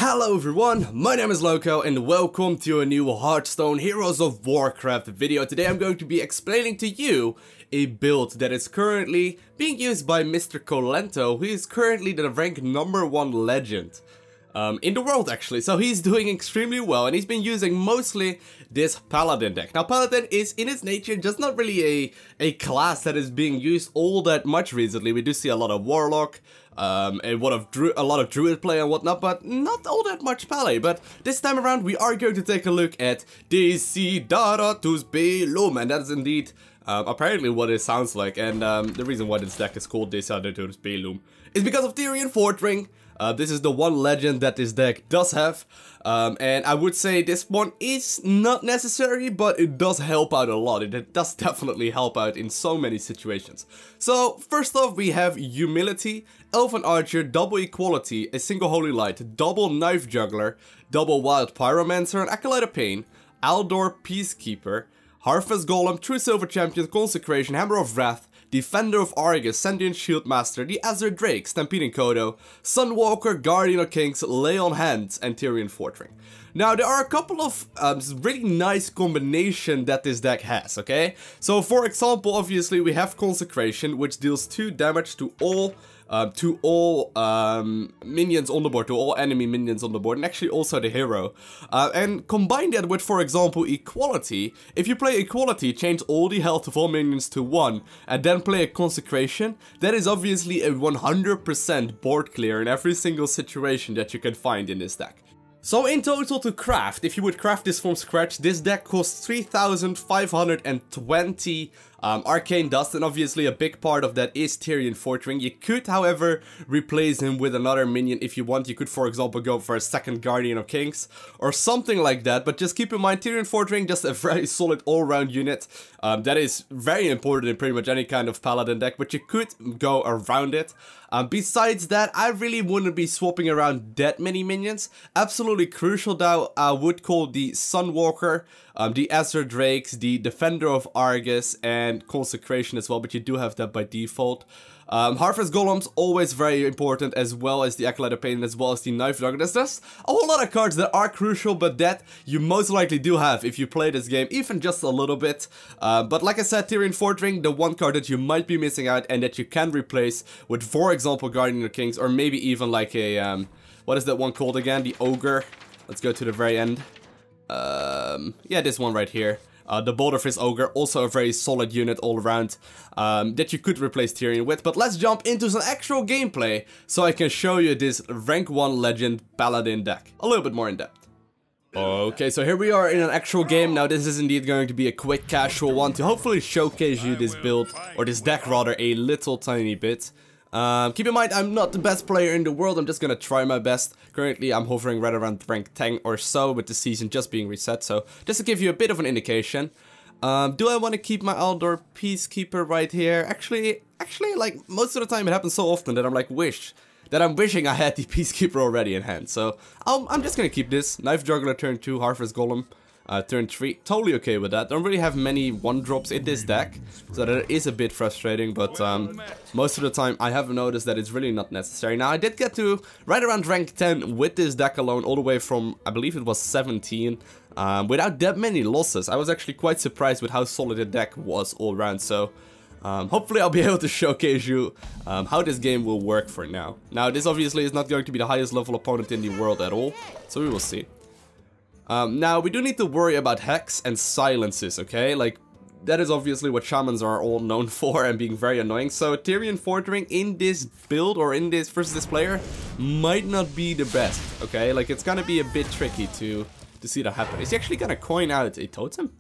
Hello everyone, my name is Loco and welcome to a new Hearthstone Heroes of Warcraft video. Today I'm going to be explaining to you a build that is currently being used by Mr. Kolento, who is currently the rank #1 legend in the world actually. So he's doing extremely well and he's been using mostly this Paladin deck. Now Paladin is in its nature just not really a class that is being used all that much recently. We do see a lot of Warlock, and a lot of Druid play and whatnot, but not all that much Pally. But this time around we are going to take a look at Desideratus Belum, and that is indeed apparently what it sounds like. And the reason why this deck is called Desideratus Belum is because of Tirion Fordring. This is the one legend that this deck does have, and I would say this one is not necessary, but it does help out a lot. It does definitely help out in so many situations. So first off we have Humilty, Elven Archer, double Equality, a single Holy Light, double Knife Juggler, double Wild Pyromancer, and Acolyte of Pain, Aldor Peacekeeper, Harvest Golem, Truesilver Champion, Consecration, Hammer of Wrath, Defender of Argus, Sen'jin Shieldmasta, the Azure Drake, Stampeding Kodo, Sunwalker, Guardian of Kings, Lay on Hands, and Tirion Fordring. Now there are a couple of really nice combination that this deck has, okay? So for example, obviously we have Consecration, which deals 2 damage to all minions on the board, to all enemy minions on the board, and actually also the hero. And combine that with, for example, Equality. If you play Equality, change all the health of all minions to 1, and then play a Consecration, that is obviously a 100% board clear in every single situation that you can find in this deck. So in total to craft, if you would craft this from scratch, this deck costs 3,520 arcane dust, and obviously a big part of that is Tirion Fordring. You could, however, replace him with another minion if you want. You could, for example, go for a second Guardian of Kings or something like that, but just keep in mind, Tirion Fordring, just a very solid all-round unit. That is very important in pretty much any kind of Paladin deck, but you could go around it. Besides that, I really wouldn't be swapping around that many minions. Absolutely crucial though, I would call the Sunwalker, the Azure Drakes, the Defender of Argus, and Consecration as well, but you do have that by default. Harvest Golems, always very important, as well as the Acolyte of Pain, as well as the Knife Juggler. There's just a whole lot of cards that are crucial, but that you most likely do have if you play this game, even just a little bit. But like I said, Tirion Fordring, the one card that you might be missing out and that you can replace with, for example, Guardian of Kings, or maybe even like a, what is that one called again? The Ogre. Let's go to the very end. Yeah, this one right here. The Boulder Fist Ogre, also a very solid unit all around, that you could replace Tirion with. But let's jump into some actual gameplay so I can show you this rank 1 legend Paladin deck a little bit more in depth. Okay, so here we are in an actual game. Now this is indeed going to be a quick casual one to hopefully showcase you this build, or this deck rather, a little tiny bit. Keep in mind, I'm not the best player in the world, I'm just gonna try my best. Currently, I'm hovering right around rank 10 or so, with the season just being reset, so just to give you a bit of an indication. Do I want to keep my Aldor Peacekeeper right here? Actually, like, most of the time it happens so often that I'm like, I'm wishing I had the Peacekeeper already in hand. So, I'm just gonna keep this. Knife Juggler turn 2, Harvest Golem turn 3, totally okay with that. Don't really have many 1-drops in this deck, so that is a bit frustrating, but most of the time I have noticed that it's really not necessary. Now I did get to right around rank 10 with this deck alone, all the way from, I believe it was 17, without that many losses. I was actually quite surprised with how solid the deck was all around, so hopefully I'll be able to showcase you how this game will work for now. Now this obviously is not going to be the highest level opponent in the world at all, so we will see. Now, we do need to worry about Hex and Silences, okay? Like, that is obviously what Shamans are all known for and being very annoying. So, Tirion Fordring in this build, or in this versus this player, might not be the best, okay? Like, it's gonna be a bit tricky to see that happen. Is he actually gonna coin out a totem?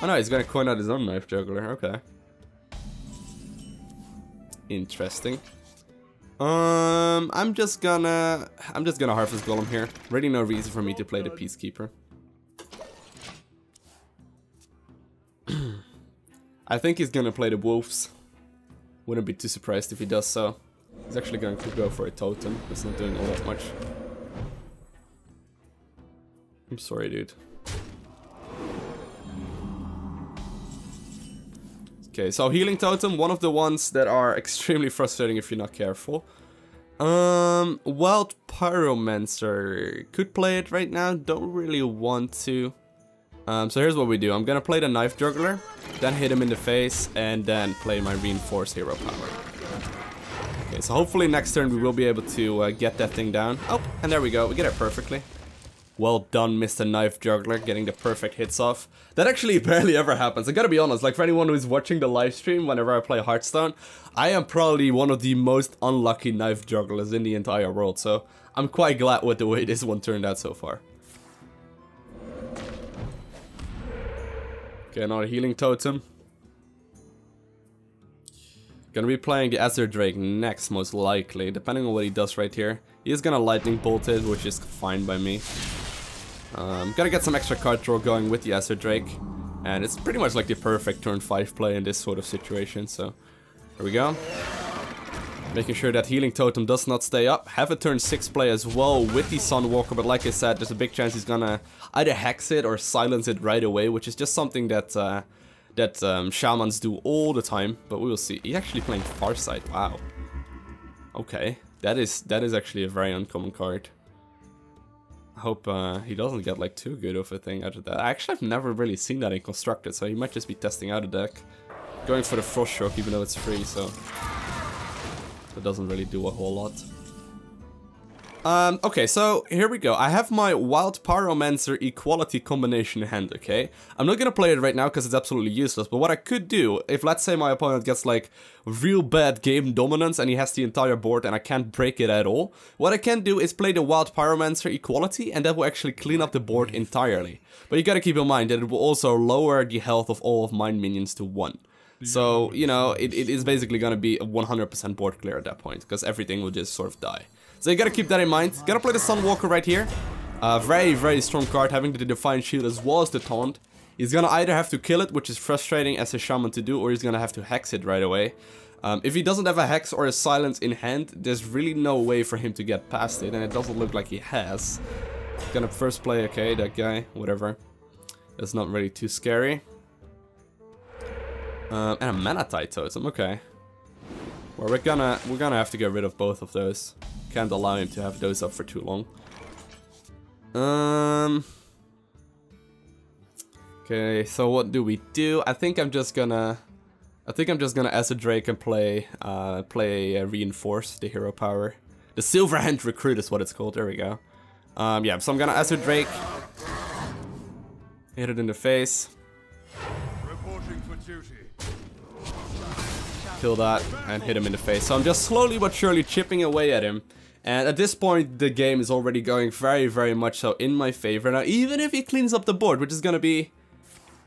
Oh no, he's gonna coin out his own Knife Juggler, okay. Interesting. I'm just gonna Harvest Golem here. Really no reason for me to play the Peacekeeper. I think he's gonna play the Wolves. Wouldn't be too surprised if he does so. He's actually going to go for a totem. It's not doing all that much. I'm sorry, dude. Okay, so Healing Totem, one of the ones that are extremely frustrating if you're not careful. Wild Pyromancer. Could play it right now, don't really want to. So here's what we do. I'm gonna play the Knife Juggler, then hit him in the face, and then play my Reinforced Hero Power. Okay, so hopefully next turn we will be able to get that thing down. Oh, and there we go, we get it perfectly. Well done, Mr. Knife Juggler, getting the perfect hits off. That actually barely ever happens. I gotta be honest, like for anyone who's watching the live stream whenever I play Hearthstone, I am probably one of the most unlucky Knife Jugglers in the entire world, so I'm quite glad with the way this one turned out so far. Okay, another healing totem. Gonna be playing the Azure Drake next, most likely, depending on what he does right here. He is gonna lightning bolt it, which is fine by me. Gotta get some extra card draw going with the Azure Drake, and it's pretty much like the perfect turn 5 play in this sort of situation, so here we go. Making sure that healing totem does not stay up. Have a turn 6 play as well with the Sunwalker, but like I said, there's a big chance he's gonna either hex it or silence it right away, which is just something that shamans do all the time, but we will see. He's actually playing Farsight, wow. Okay, that is actually a very uncommon card. I hope he doesn't get like too good of a thing out of that. Actually, I've never really seen that in Constructed, so he might just be testing out a deck. Going for the Frost Shock even though it's free, so it doesn't really do a whole lot. Okay, so here we go. I have my Wild Pyromancer Equality combination in hand, okay? I'm not gonna play it right now because it's absolutely useless, but what I could do, if let's say my opponent gets like real bad game dominance and he has the entire board and I can't break it at all, what I can do is play the Wild Pyromancer Equality and that will actually clean up the board entirely. But you gotta keep in mind that it will also lower the health of all of my minions to 1. So, you know, it is basically gonna be a 100% board clear at that point, because everything will just sort of die. So you gotta keep that in mind. Gotta play the Sunwalker right here. Very, very strong card, having the Defiant Shield as well as the Taunt. He's gonna either have to kill it, which is frustrating as a shaman to do, or he's gonna have to hex it right away. If he doesn't have a hex or a silence in hand, there's really no way for him to get past it, and it doesn't look like he has. Gonna first play, okay, that guy, whatever. That's not really too scary. And a Manatite Totem, okay. Well, we're gonna have to get rid of both of those. Can't allow him to have those up for too long. Okay, so what do we do? I think I'm just gonna Azure Drake and play Reinforce the hero power. The Silver Hand Recruit is what it's called. There we go. Yeah, so I'm gonna Azure Drake. Hit it in the face. Reporting for duty. Kill that and hit him in the face. So I'm just slowly but surely chipping away at him. And at this point, the game is already going very, very much so in my favor. Now, even if he cleans up the board, which is going to be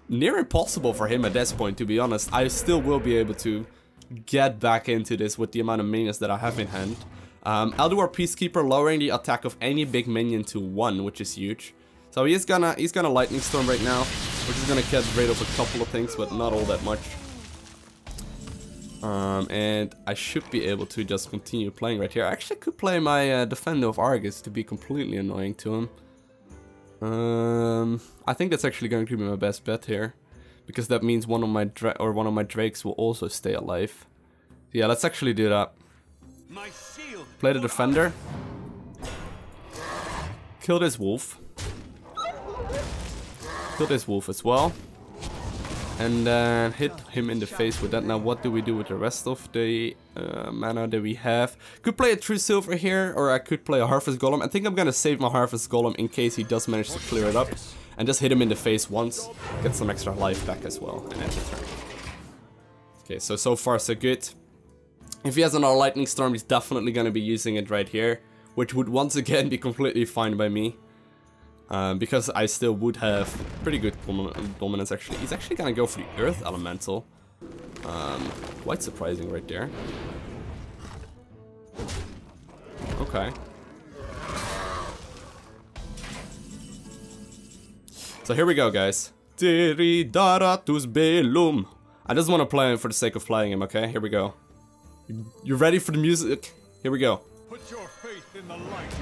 near impossible for him at this point, to be honest, I still will be able to get back into this with the amount of minions that I have in hand. Aldor Peacekeeper lowering the attack of any big minion to 1, which is huge. So he's gonna Lightning Storm right now, which is gonna get rid of a couple of things, but not all that much. And I should be able to just continue playing right here. I actually could play my Defender of Argus to be completely annoying to him. I think that's actually going to be my best bet here, because that means one of my drakes will also stay alive. Yeah, let's actually do that. Play the Defender. Kill this wolf. Kill this wolf as well. And then hit him in the face with that. Now what do we do with the rest of the mana that we have? Could play a Truesilver here, or I could play a Harvest Golem. I think I'm gonna save my Harvest Golem in case he does manage to clear it up. And just hit him in the face once. Get some extra life back as well, and end the turn. Okay, so far so good. If he has another Lightning Storm, he's definitely gonna be using it right here, which would once again be completely fine by me. Because I still would have pretty good dominance actually. He's actually gonna go for the Earth Elemental. Quite surprising right there. Okay. So here we go, guys. Tiridaratus Belum. I just want to play him for the sake of playing him, okay? Here we go. You ready for the music? Here we go. Put your faith in the light.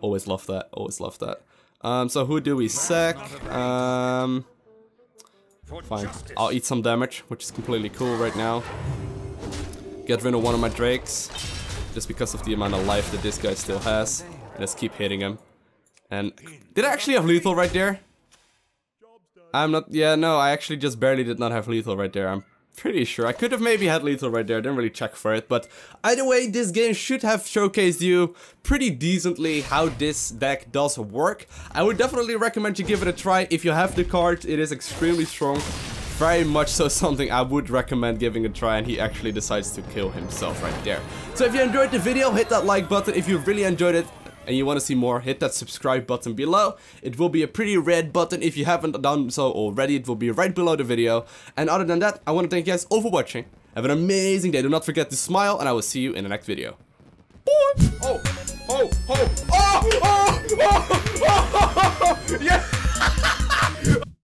Always love that, always love that. So who do we sack? Fine, I'll eat some damage, which is completely cool right now. get rid of one of my drakes. Just because of the amount of life that this guy still has. And let's keep hitting him. And did I actually have lethal right there? I'm not, yeah, no, I actually just barely did not have lethal right there. I'm pretty sure. I could have maybe had lethal right there, didn't really check for it. But either way, this game should have showcased you pretty decently how this deck does work. I would definitely recommend you give it a try. If you have the card, it is extremely strong. Very much so something I would recommend giving a try, and he actually decides to kill himself right there. So if you enjoyed the video, hit that like button. If you really enjoyed it, and you want to see more, hit that subscribe button below. It will be a pretty red button. If you haven't done so already, it will be right below the video. And other than that, I want to thank you guys all for watching. Have an amazing day. Do not forget to smile, and I will see you in the next video. Oh, oh, oh, oh, oh, oh, oh, oh, oh, yeah.